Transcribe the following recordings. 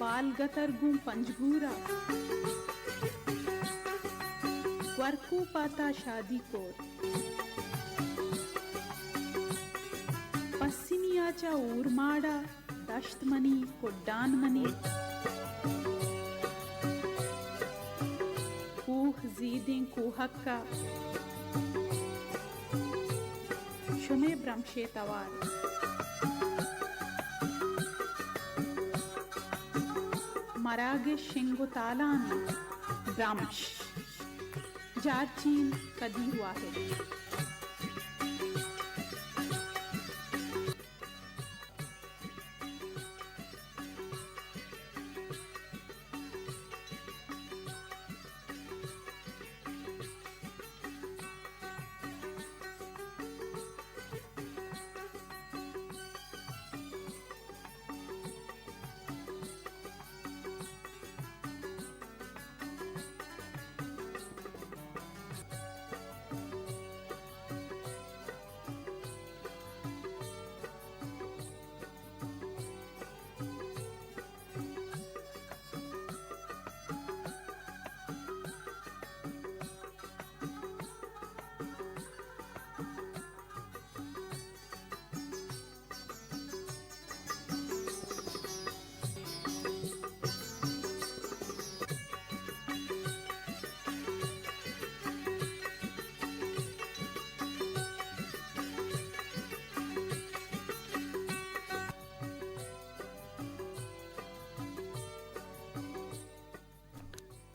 बालगतरगुं पंजगूरा वर्कू पाता शादी कोर पश्चिमियाचा ऊरमाड़ा दश्तमनी कोड्डानमनी कूह जीदिं कूहक्का शुमे ब्रह्मशे तवार मरागे शिंगो तालानी ब्राह्मश जाचीन कदी हुआ है।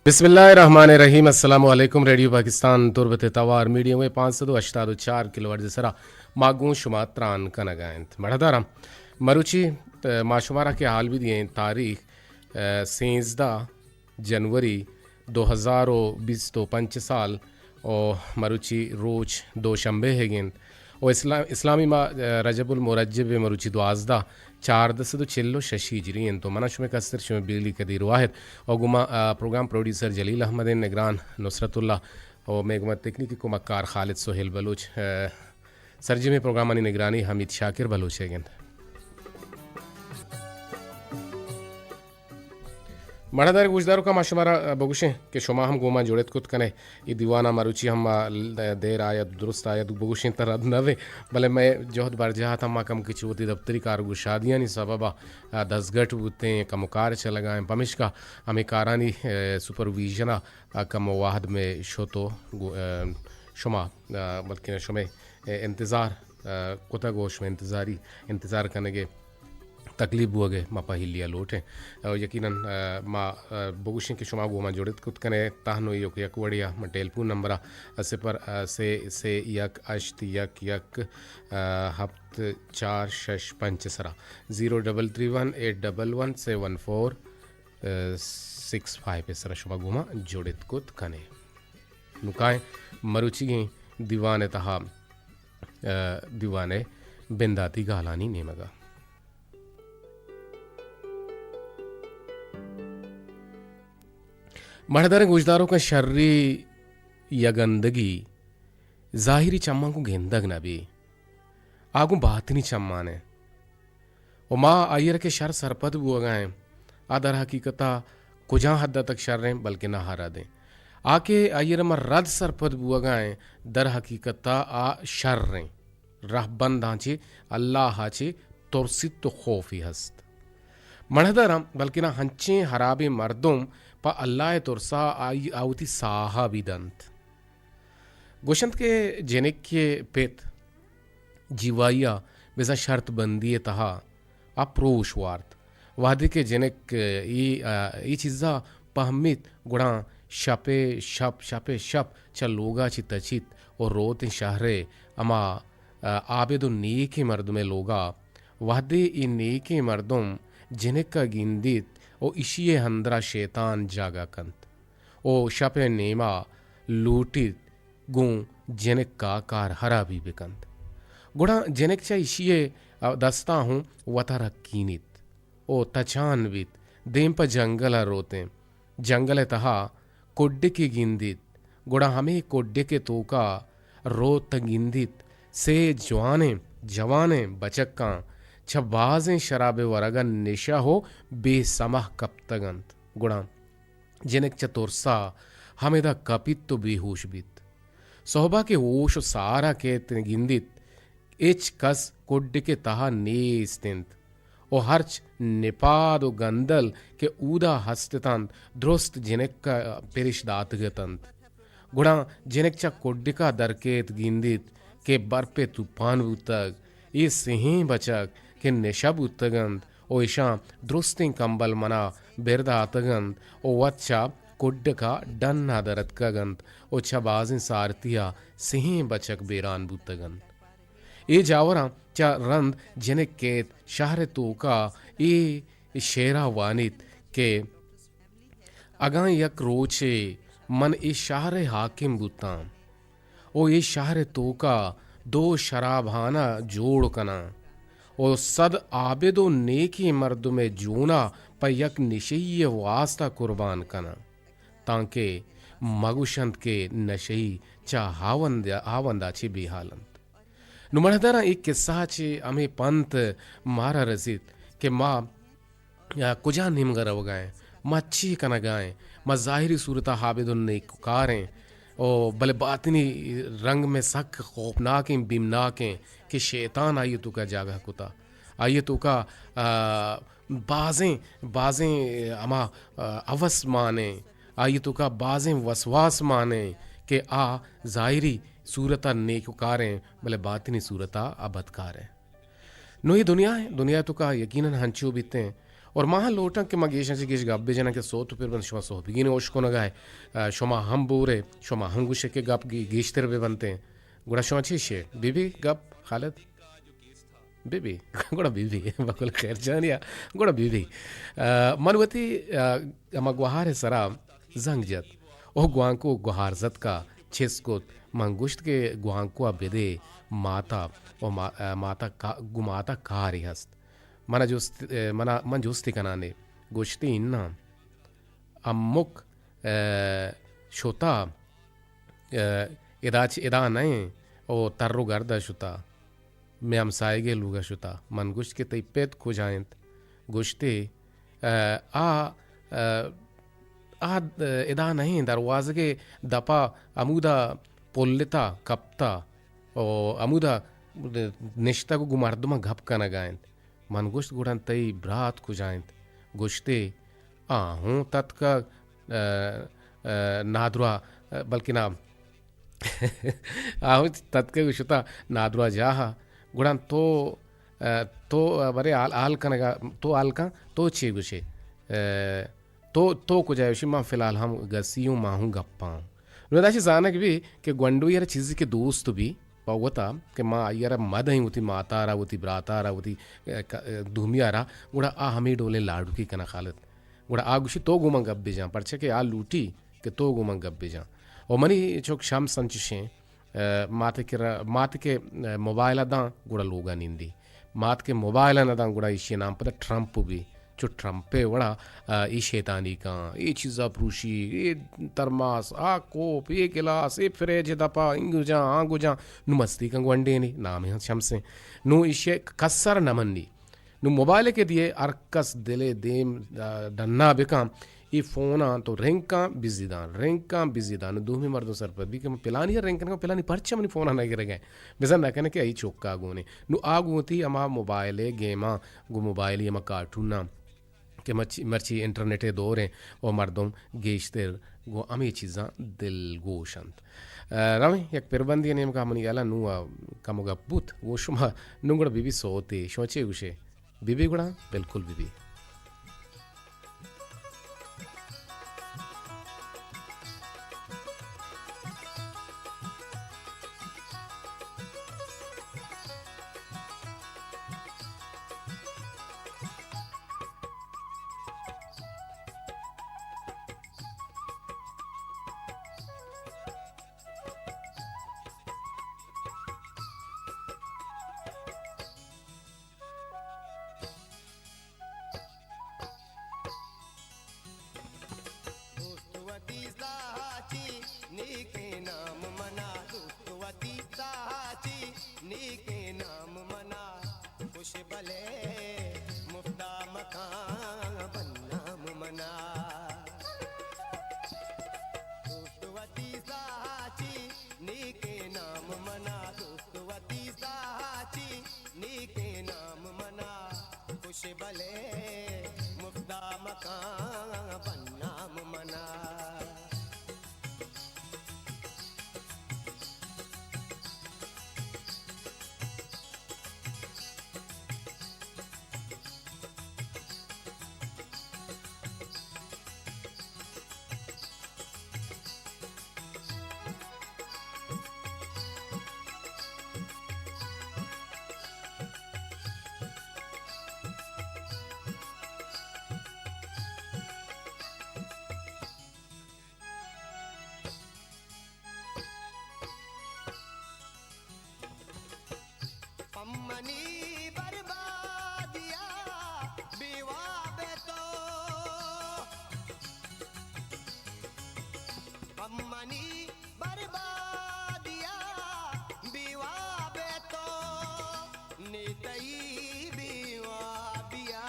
बिस्मिल्लाहिर्रहमानिर्रहीम अस्सलामु अलैकुम रेडियो पाकिस्तान तुर्बत तवार मीडियम में 584 किलोवाट जसरा मागूं शुमात्रान कनगायंत मढ़दारम मरुची माशुमारा के हाल भी दिए तारीख 16 जनवरी 2020 तो 5 साल और मरुची रोज दो शंबे हैगिन और इस्लामी रजबुल मुरज्जब मरुची 12 4 चिल्लो शशि जरीन तो मना शुमे कसर शुमे बिजली कदीर वाहिद और गुमा प्रोग्राम प्रोड्यूसर जलील अहमद निगरान नुसरतुल्ला और मेगमा तकनीकी को मक्कार खालिद सोहेल बलूच सरजमी प्रोग्राम निगरानी हमीद शाकिर बलूच है मड़ादार गुजदारों का माशुमारा बगुशें कि शुमा हम गोमा जोड़त कुत कने ये दीवाना मारुचि हम देर आयत दुरुस्त आयत बगुशें तरद नवे भले मैं जोहद बार जहा था मा कम किच होती दफ्तरी कारगु शादियाँ नहीं सबबा दसगट बुते कमुकार चला गए पमिश का हमें कारानी सुपरविजना कम वाहद में शोतो शुमा बल्कि शुमे इंतज़ार कुता गोश में इंतज़ार करने के तकलीफ हुआ गए मा पहलिया लोटे और यकीनन माँ बगुशें के शुमा गोमा जोड़ित कुत कने ताहनो योक यक वड़िया म टेलीफोन नंबर सिपर से यक अश्त यक हफ्त 4 6 5 सरा 0331 811 7465 सरा शुमा गोमा जोड़ित कुत कने नुकाए मरुची दीवाने तहा दीवाने बिंदाती गालानी नेमगा मर्दर गुजदारों का शर्री या गंदगी ज़ाहिरी चम्मा को गेंदग न भी आगू बातनी चम्मा ने और माँ आयर के शर सरपद बुआ गए आदर हकीकता कुजा हद तक शर रहें बल्कि ना हारा दें आके आयर में रद सरपद बुआ गए दर हकीकता आ शर रहें रह बंद आँचे अल्लाह हाचे तुरसित तो खौफी हस्त मर्दर बल्कि ना हंचे हराबे मर्दों पा अल्लाह तुरसा आई आउती साहा बिदंत गोशंत के जेनिक के पेत जीवाइया बेजा शर्त बंदी तहा अप्रोश वार्त वादे के जेनिक ये चीज़ा पहमित गुणा शपे शप चल लोगा ची तचित और रोत शहरे अमा आबेदो नेके मर्द में लोगा वादे इन नेके मर्दों जिनेक का गिंदित ओ इशिये हंद्रा शैतान जागा कंत ओ शपे नेमा लूटित गूं जेनेक का कार हरा भी बेकंत गुड़ा जेनेक चा इशिये दस्ता हूं वतारा कीनित ओ तचानवित देम पर जंगल रोते जंगल तहा कोड्डे के गिंदित गुड़ा हमें कोड्डे के तोका रोत गिंदित से जवाने बचक्का छबाजें शराबे वरगन निशा हो बेसमह कप्तगंत गुड़ा जेनेक चतुरसा हमेदा कपित तो बेहोश बीत सोहबा के ओश सारा के गिंदित एच कस कोड्डे के तहा नेस्तिंत ओ हर्च निपाद ओ गंदल के ऊदा हस्ततंत द्रोस्त जेनेक का पेरिश दातगतंत गुड़ा जेनेक चा कोड्डे का दरकेत गिंदित के बरपे तूफान उतग ये सिंह बचक के निशब उतगंत ओ ईशा द्रुस्तिं कंबल मना बेरदा अतगंत ओ वच्चा कोड्ड का डन्ना दरत कगंत ओ छबाजिं सारतिया सिंह बचक बेरान बुतगंत ए जावरा चा रंद जने केत शहर तोका ए शेरा वानित के अगां यक रोचे मन ए शहर हाकिम बुता ओ ए शहर तोका दो शराबाना जोड़ कना ओ सद आबेदो नेकी मर्द में जूना पर यक निशय वास्ता कुर्बान कना तांके मगुशंत के नशई चा हावंदाची बेहालंत नुमणदरा एक किस्सा चे अमे पंत मारा रजित के माँ कुजा निमगर अवगाएं माँ ची कना गाएं माँ जाहिरी सूरता हाबिदुन ने कुकारें ओ बले बातनी रंग में सक खौफनाकें बिमनाकें कि शैतान आइए तो का जागा कुता आइए तो का बाजें अमा अवस माने आइए तो का बाजें वसवास माने कि आ जाहिरी सूरता नेकुकारें भले बातनी सूरता अबदकारें नो ये दुनिया तो का यकीनन हंचो बीते और महा लोटा के मगेशा से गेश गब्बे जना के सो तो फिर बन शमा सो बिगिन ओश को नगाए शमा हम बोरे शमा हंगुशे के गप गेश्तर बे बनते गुड़ा शमा छे बीबी गप खालत बीबी गुड़ा बीबी बकुल खैर जानिया गुड़ा बीबी मनवती मगवाहार सरा जंगजत ओ गुआंको गुहारजत का छिसकुत मंगुश्त के गुआंको बेदे माता ओ माता का गुमाता कारी हस्त मन जोस्ती कनाने गोश्ती इन्ना अम्मुक शोता इदा नए ओ तर्रो गर्दा शुता मैं हमसाएगे लूगा शुता मन गुश्त के तई पेत खुजायंत गोश्ते इदा नहीं दरवाजे के दपा अमुदा पोल्लिता कप्ता ओ अमुदा निश्ता को गुमार्दमा घप का नगायंत मन गुश्त गुड़न तई ब्रात खुजायंत गुश्ते हूँ तत्का नादुआ बल्कि ना आहु तत्के गुशुता नादुआ जाहा गुड़न तो बरे आल कनगा तो आल का तो चे गुशे तो कुजायशी माँ फिलहाल हम गसियों माहूँ गप्पा नुदाशी जानक भी कि ग्वंडू यार चीज़ के दोस्त भी पावता कि माँ यार मद ही उती माता रहा उती ब्राता रहा उती धूमिया रहा गुड़ा आ हमें डोले लाडू की कना खालत गुड़ा आ गुशी तो गुमा गप भी जा परछे के आ लूटी के तो गुमा गप भी जा और मनी चौक शाम संचिशें मात के मोबाइल दा गुड़ा लोगा निंदी मात के मोबाइल न दा गुड़ा इसी नाम पर ट्रम्प भी जो ट्रम्पे वड़ा ये शैतानी का ये चीज़ा प्रूशी ये तरमास आ कोप ये गिलास ये फ्रेज दपा इंगुजा आंगुजा नु मस्ती का गुंडे नहीं नाम है शमसे नु इशे कस्सर नमन्नी नु मोबाइल के दिए अरकस दिले देम डन्ना बेकाम ये फोन आ तो रेंका बिजी दान दूमी मर्दों सर पर भी कि पिलानी है रेंकन का पिलानी परचे मनी फोन आना गिर गए बिजन ना कहने के आई चौका गुने नु आगु होती अमा मोबाइल गेमा गु मोबाइल ये कार्टून ना कि मर्ची इंटरनेट दौर हैं और मर्दों गेश्तर गो अमी चीज़ा दिल गोशंत रमें एक पिरबंदी नेम का मनी याला नु कमुगा बुत वो शुमा नुंगड़ बीबी सोते शोचे उसे बीबी गुड़ा बिल्कुल बीबी भले मुफ्ता मकान बन्नाम मना अम्मनी बर्बादिया बीवा बेतो अम्मनी बर्बादिया बीवा बेतो नीतई बीवा बिया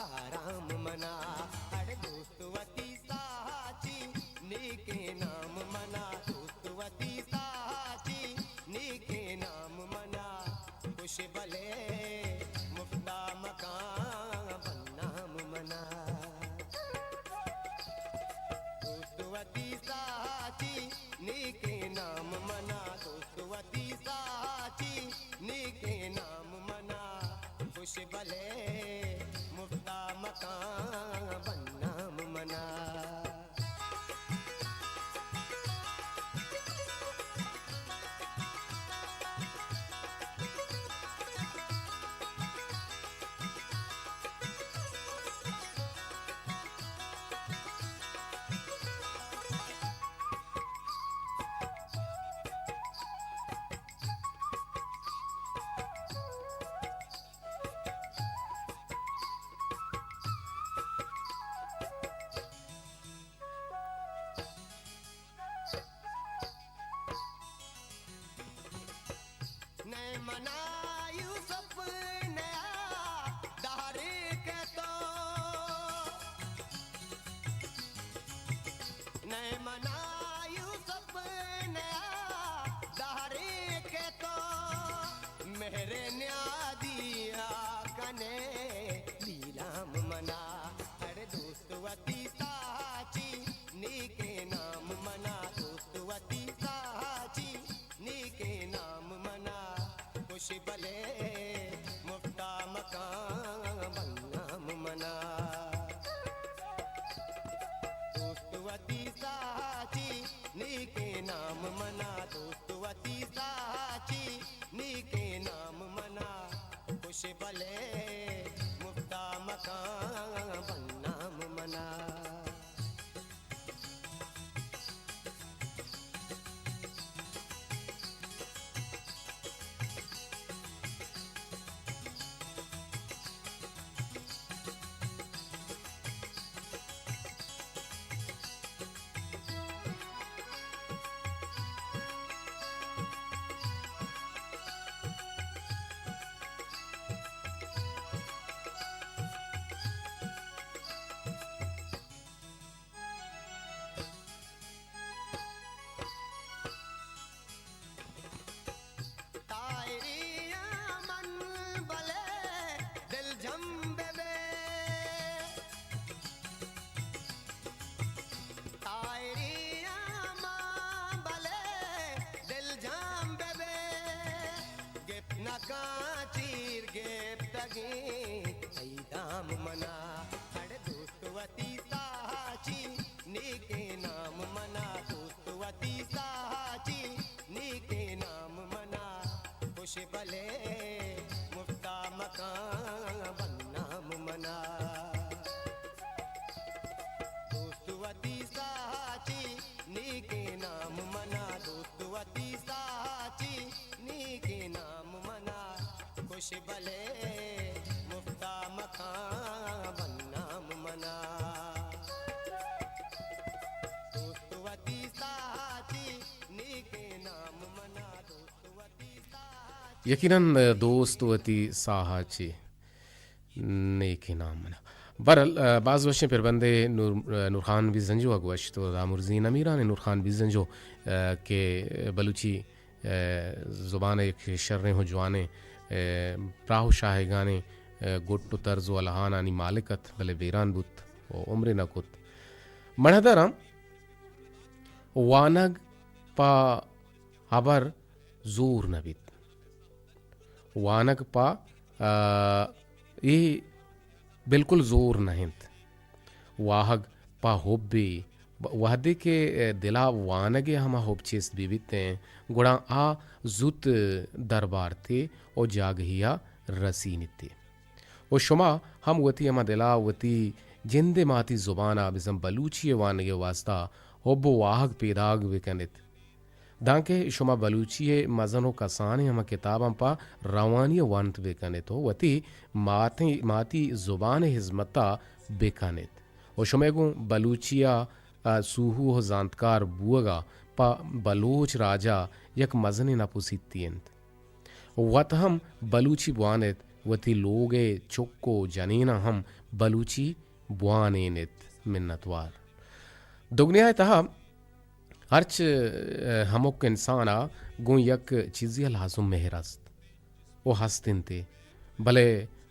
आराम मना अरे दोस्तवती साची नीके नाम मना दोस्तवती साची नीके नाम मना खुश भले मुफ्ता मकान बन्नाम मना दोस्तवती साची नीके नाम मना दोस्तवती साची नीके नाम मना खुश भले मुफ्ता मकान बन्नाम मना नए मना यूसुफ नया दारे के तो नए मना यूसुफ नया दारे के तो मेरे न्यादिया कने लीलाम मना अरे दोस्तवती साची नीके नाम मना दोस्तवती साची नीके नाम मना खुश भले मुफ्ता मकान बन्नाम मना दोस्तवती साची नीके नाम मना दोस्तवती साची नीके नाम मना खुश भले मुफ्ता मकान बन्नाम मना चीर गेप तगे दाम मना अरे दोस्तवती साची नीके नाम मना दोस्तवती साची नीके नाम मना खुश भले मुफ्ता मकान बन्नाम मना दोस्तवती साची नीके नाम मना दोस्तवती साची नीके नाम मना खुश भले मुफ्ता मकान बन्नाम मना दोस्तवती साची नीके नाम मना दोस्तवती साची यकीनन दोस्तवती साहाची नेके नाम मना बहरहाल बाज़ वशें पिरबंदे नूर खान भी जंजो अगवश तो रामुरजीन अमीरा ने नूर खान भी जंजो के बलूची ज़ुबान एक शर्रे हो जवाने प्राह शाहगाने गुट्टू तर्ज अलहानानी मालिकत बले वीरान बुत ओ उम्र नकुत मणहदरम वानग पा हबर जोर नबित वानग पा ये बिल्कुल जोर नहिंत वाहग पा होब्बी वहदे के दिला वानगे हमा होबचेस बीबिते गुड़ा आ जुत दरबार थे ओ जागहिया रसीनिते ओ शुमा हम वती हमा दिला वती जिंदे माती जुबाना बिजम बलूची वानगे वास्ता होब्बो वाहग पेदाग विकनित दांके शुमा बलूची मजनो कसाने हमा किताबम पा रवानी वंत विकनित हो वती माती जुबान हिजमता बेकनित ओ शुमेगु बलूचिया सूहू हो जानकार बुअगा पा बलूच राजा यक मजने न पुसितियंत वत हम बलूची बुआनेत वती लोगे चुक्को जनीना हम बलूची बुआनेनित मिन्नतवार दुगनिया तहा हर्च हमक इंसाना गु यक चीजिया लाजुम मेहरस्त ओ हस्तिन ते भले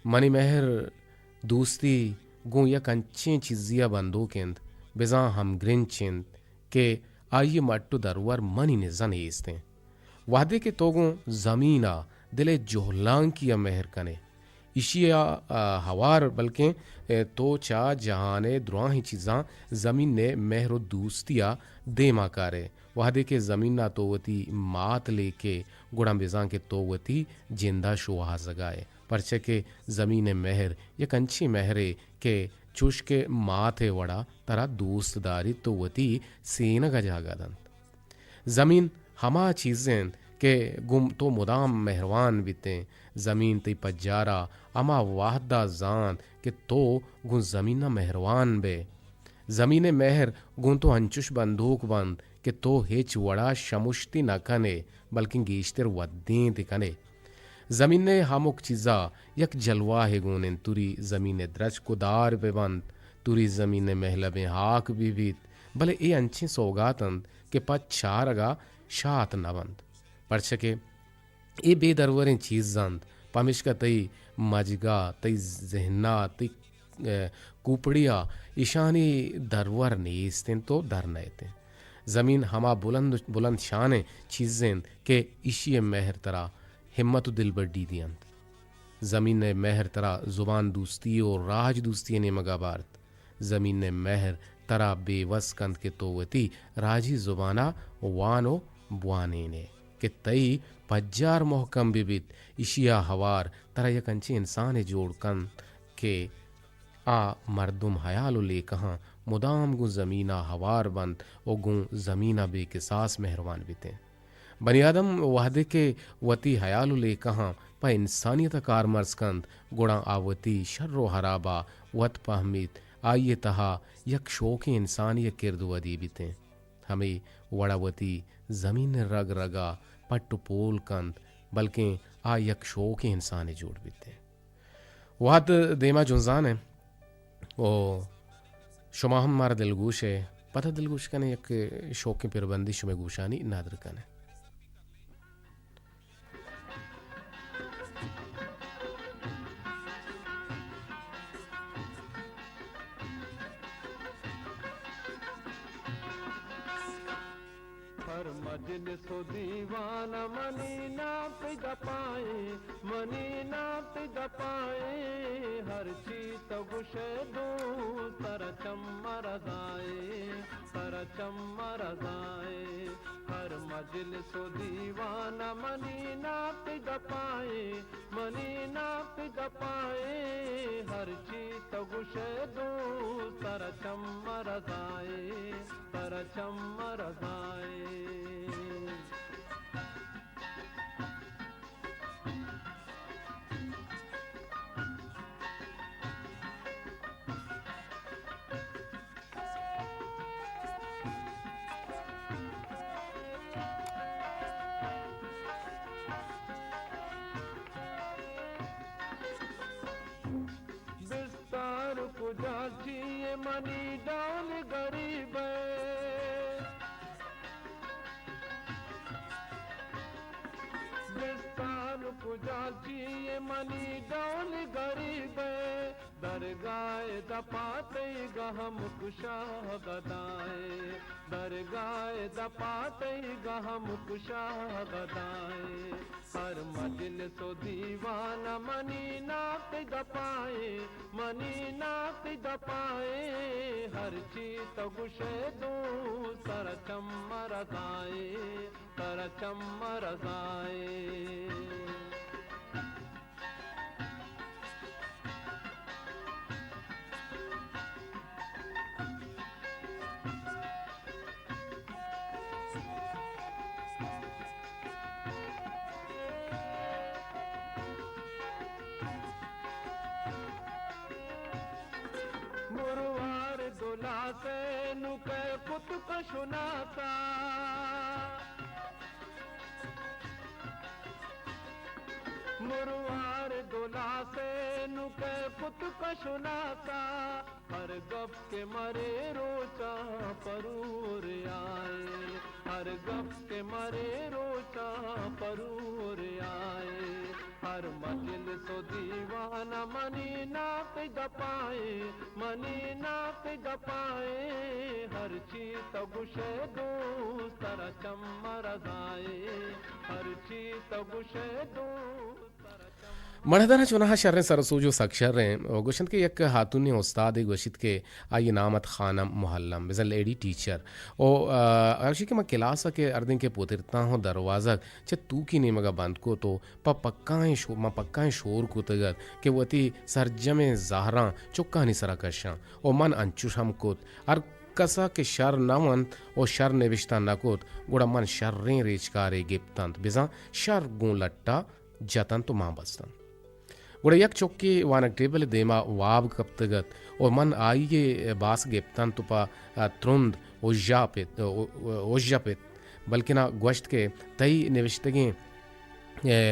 मनी मेहर दोस्ती गु यक अंचे चीजिया बंदूकेंद बिजा हम ग्रिंचिंद के आइए मट्टू दरवर मनी ने जन एस्ते वादे के तोगों जमीना दिले जोहलांग किया मेहर कने इशिया हवार बल्कि तो चा जहाने द्रोही चीज़ां ज़मीन ने मेहरो दूस्तिया दे माकारे वादे के ज़मीन ना तोवती मात लेके गुड़म बिजां के तोवती जिंदा शोहा जगाए परचे के ज़मीन मेहर ये कंची मेहरे के चुश के माथे वड़ा तरा दोस्तदारी तोवती सेना गजागदन ज़मीन हमा चीज़ें के गुम तो मुदाम मेहरवान बीते ज़मीन ती पज्जारा अमा वाहदा जान के तो गुन ज़मीना मेहरवान बे ज़मीने मेहर गुन तो अंचुश बंदूक बंद के तो हेच वड़ा शमुश्ती न कने बल्कि गेश्तर वद्दें दिकने ज़मीने हामुक चीज़ा यक जलवा है गुन तुरी ज़मीने द्रज कुदार बेबंद तुरी ज़मीने महलबे हाक बीबीत भले ए अंची सौगातंद के पच चारगा शात नबंद परछके ए बेदरवरें चीज़ जंद पमिश्का तई मजगा तई जहना तई कुपड़िया ईशानी दरवर नेस्तें तो दर नएते ज़मीन हमा बुलंद बुलंद शाने चीज़ें के इशिय मेहर तरा हिम्मत दिल बड्डी दियंत ज़मीन ने मेहर तरा ज़ुबान दोस्ती और राज दोस्ती ने मगाबारत ज़मीन ने मेहर तरा बेवस कंद के तोवती राजी ज़ुबाना वानो बुआने ने के तई पज्जार मोहकम बिबित इशिया हवार तरा यकंची इंसान जोड़ कन के आ मर्दुम हयालो ले कहाँ मुदाम गु ज़मीना हवार बंद ओ गु ज़मीना बेकिसास मेहरवान बिते बनी आदम वाहदे के वती हयालो ले कहाँ प इंसानियत कार मर्सकंद गुणा आवती शर्रो हराबा वत पहमित आइए तहा यक शोक इंसानिय किर्द वदी बिते हमें वड़ावती ज़मीन रग रगा पट्टू पोल कंद बल्कि आ यक शोक इंसान जोड़ बिते वाद देमा जुंजान है ओ शुमा हम मारा दिलगोश है पता दिलगोश कने यक शौक पिरबंदी शुमे गोशानी नादर कने हर मजलिस दीवाना मनी ना पिदा पाए मनी ना पिदा पाए हर चीज गुशे दो तर चम्मर जाए हर मजलिस दीवाना मनी ना पिदा पाए मनी ना पिदा पाए हर चीज गुशे दो तर चम्मर जाए बिस्तार को जाचिए मनी डाल गरीब बिस्तार को गुजाची ये मनी डौल गरीब दरगाह दपाते गहम कुशा गदाए दरगाह दपाते गहम कुशा गदाए हर मजलिस दीवाना मनी नात दपाए मनी नात दपाए हर चीत गुशे दू सर चम्मर रजाए सर चम्मर रजाए मुरवार दुला से नुके कुतुक सुनाता मुरवार दुला से नुके कुतुक सुनाता हर गप के मरे रोचा परूर आए हर गप के मरे रोचा परूर आए हर मजलिस दीवाना मनी नाक दपाए मनी नाक दपाए हर चीत गुशे दू सर चम्मर रजाए हर चीत गुशे दू मणदना चुनाहा शर्रे सरसूजो सक्शर्रें और गुशंत के यक हातुन उस्ताद गुशित के आई नामत खानम मुहल्लम बिजल लेडी टीचर ओ आशी के मैं क्लास के अर्दिन के पोतिरता हूँ दरवाज़ा चे तू की नहीं मगा बंद को तो पक्काएं शोर को तगत के वती सरजमे ज़ाहरा चुक्का नहीं सरा कशां ओ मन अंचुश हम कोत और कसा के शर नवंत और शर निविष्टा नकोत गुड़ा मन शर्रें रेचकारे गिप्तंत बिजा शर गुं लट्टा जतन तो माँ बस्तन गुड़ा यक चौकी वानक टेबल देमा वाब कप्तगत और मन आइए बास गेप्तन तुपा त्रुंद ओज्जापित बल्कि ना गोश्त के तई निविष्टगे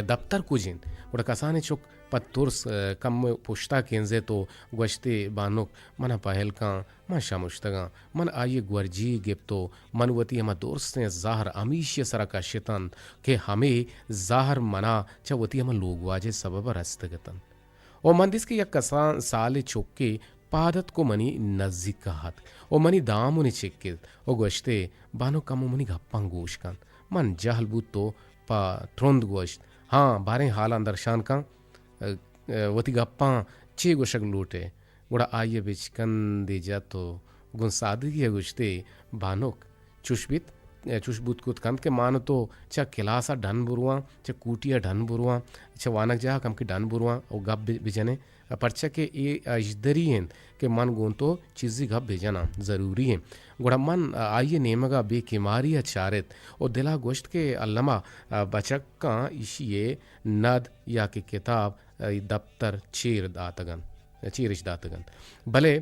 दफ्तर कुजिन गुड़ा कसाने चुक पत्तुर्स कम पुश्ता केंजे तो गोश्ते बानुक मना पहल का मन शामुश्तगा मन आइए ग्वर्जी गिप्तो मनवती हम दोस्तें ज़ाहर अमीश सरा का शितन के हमें ज़ाहर मना चवती हम लोग वाजे सबब रस्तगतन और मंदिस के यक कसान साले चौके पादत को मनी नज़दीक का हाथ और मनी दाम उन्हें चिक्कित और गोश्ते बानो कम मनी गप्पां गोश कान मन जहल बूत तो पा त्रुंद गोश्त हाँ बारे हाल अंदर शान का वती गप्पां चे गोशक लूटे गुड़ा आइए बिचकन दे जा तो गुन सादगी है गुश्ते बानुक चुशबुत कुत कंत के मान तो चा किलासा ढन बुरुआ चा कूटिया ढन बुरुआ चा वानक जा कम की ढन बुरुआ और गप बिजने परचा के ये अजदरी हैं के मन गुन तो चीज़ी गप भेजना ज़रूरी है गुड़ा मन आइए नेमगा बेकिमारी अचारित और दिला गोश्त के अल्लमा बचक का इशिए नद या की किताब दफ्तर चीरिश दातगन भले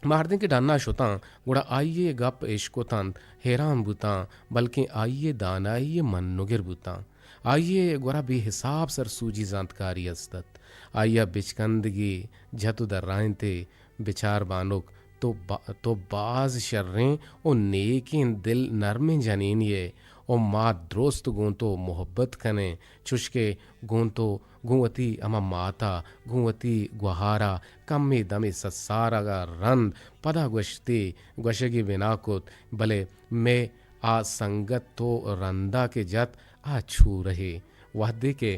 मारदें के डाना शुता गुड़ा आइए गप इश्को तंत हैरान बुता बल्कि आइए दानाइए मन नुगिर बुता आइए गुड़ा बेहिसाब सर सूजी जानकारी अस्तत आइया बिचकंदगी झतु दर्राइन ते बिचार बानुक तो बाज शर्रें और नेकिन दिल नरमें जनीन ये और माँ द्रोस्त गुं तो मोहब्बत कने चुशके गुं तो गुंवती अमा माता गुंवती गुहारा कम्मे दमे ससारा का रंद पदा गुश्ती गुशगी बिनाकुत भले मैं आ संगत तो रंदा के जत आ छू रहे वहदे के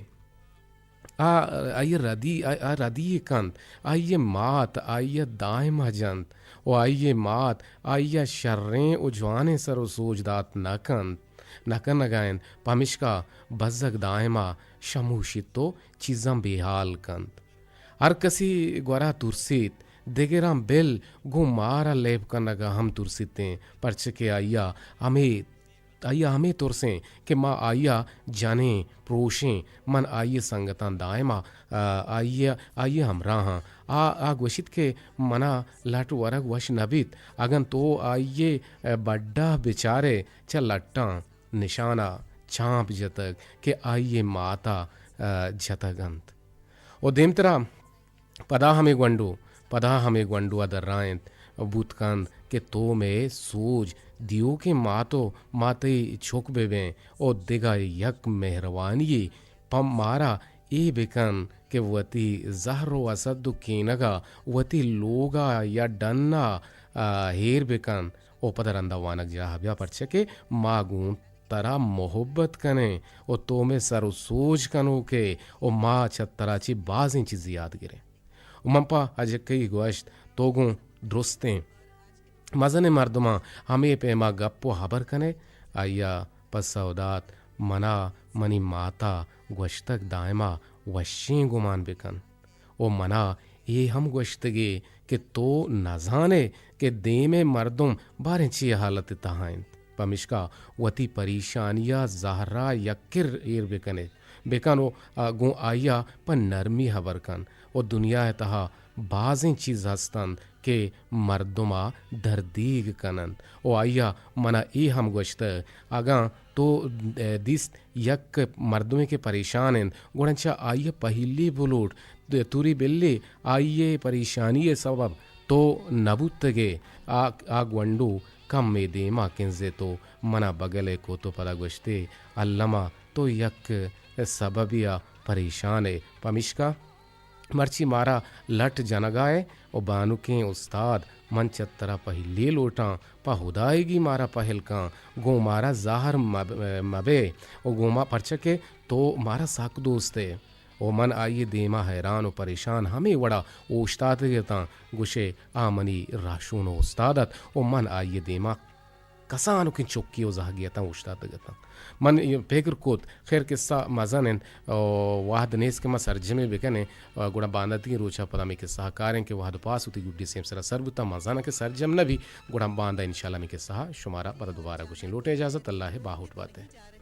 आइए रदी कंत आइए मात आइए दायम हजंत ओ आइए मात आइए शर्रें उजवाने सरो सोजदात नकन नगायन पमिश्का बजक दायमा शमूशित तो चीज़ां बेहाल कंत हर कसी ग्वरा तुरसीत देगेराम बिल गु मारा लेब का नगा हम तुरसीतें परचके आइया हमें तुरसें कि माँ आइया जाने प्रोशें मन आइए संगता दायमा आइए हम राहाँ आ गोशित के मना लाटू वरग वश नबित अगन तो आइए बड्डा बेचारे चल लट्टा निशाना चाँप जतक के आइए माता जतगंत ओ देमतरा पदा हमें ग्वंडू अदर्रायंत बूतकंद के तो में सूज दियो के माते छोक बेवें ओ दिगा यक मेहरबानी पम मारा ए बेकन के वती जहरो असद कीनगा वती लोगा या डन्ना हेर बेकन ओ पदरंदा वानक जा ब्या परचके मागूं तरा मोहब्बत कने ओ तो में सर सोच कनो के ओ माँ छतराची बाज़ें चीज़ याद गिरे उमंपा अज कई गोश्त तोगों दुरुस्तें मजन मर्दमा हमें पेमा गप्पो हबर कने आया पसौदात मना मनी माता गोश्तक दायमा वश्यें गुमान बेकन ओ मना ये हम गोश्तगे कि तो न जाने कि दे में मर्दुम बारें ची हालत तहाइन पमिश्का वती परेशानिया जहरा यकिर एर बेकने बेकनो गो आया पर नरमी हबर कन ओ दुनिया है तहा बाजें चीज हस्तन के मर्दुमा दर्दीग कनन ओ आया मना ए हम गोश्त आगा तो दिस यक मर्दुमे के परेशान हैं गुणचा आइए पहली बुलूट तुरी बिल्ली आइए परेशानी सबब तो नबुत्तगे आ ग्वंडू कम में देमा किंजे तो मना बगले को तो पदा गोश्ते अल्लमा तो यक सबबिया परेशान है पमिश्का मर्ची मारा लट जनगाए ओ बानुके उस्ताद मन चत्तरा पहले लोटा पहुदाएगी मारा पहल का गो मारा जाहर मबे ओ गोमा परचके तो मारा साक दोस्ते ओ मन आइए देमा हैरान ओ परेशान हमें वड़ा ओ उस्ताद गेता गुशे आमनी राशून ओ उस्तादत ओ मन आइए देमा कसानो किन चुक्की ओ जहा गेता उस्ताद गेता मन पेकर कोत खैर किस्सा मजन वाहद नेस के सर्जमे बेकने गुड़ा बांधती रोचा पदा में के सहकारें के वाहद पास होती गुड्डी सेम सरा सर्वता मजाना के सर्जम न भी गुड़ा बांधा इंशाल्लाह में के सहा शुमारा पर दोबारा कुछ लोटे इजाजत अल्लाह है बाहुट बातें